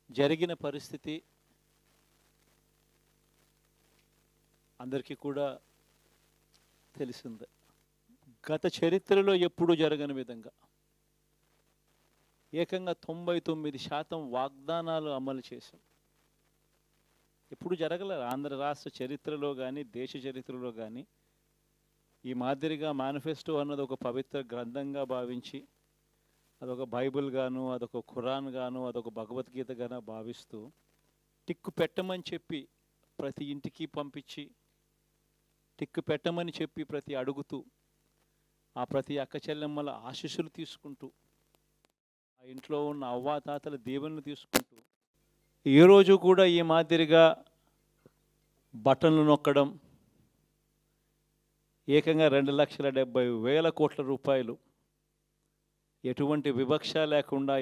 జరిగిన పరిస్థితి అందరికీ కూడా తెలిసిందే. గత చరిత్రలో ఎప్పుడూ జరగని విధంగా ఏకంగా 99% వాగ్దానాలు అమలు చేశాం. ఎప్పుడు జరగలేదు ఆంధ్ర రాష్ట్ర చరిత్రలో కానీ దేశ చరిత్రలో కానీ ఈ మాదిరిగా మేనిఫెస్టో అన్నది ఒక పవిత్ర గ్రంథంగా భావించి అదొక బైబిల్ గాను, అదొక ఖురాన్ గాను, అదొక భగవద్గీత గాను భావిస్తూ టిక్కు పెట్టమని చెప్పి ప్రతి ఇంటికి పంపించి టిక్కు పెట్టమని చెప్పి ప్రతి అడుగుతూ ఆ ప్రతి అక్క చెల్లెమ్మల ఆశీస్సులు తీసుకుంటూ ఆ ఇంట్లో ఉన్న అవ్వాతాతల దీవెనలు తీసుకుంటూ ఏ రోజు కూడా ఈ మాదిరిగా బటన్లు నొక్కడం ఏకంగా 2,70,000 కోట్ల రూపాయలు ఎటువంటి వివక్ష లేకుండా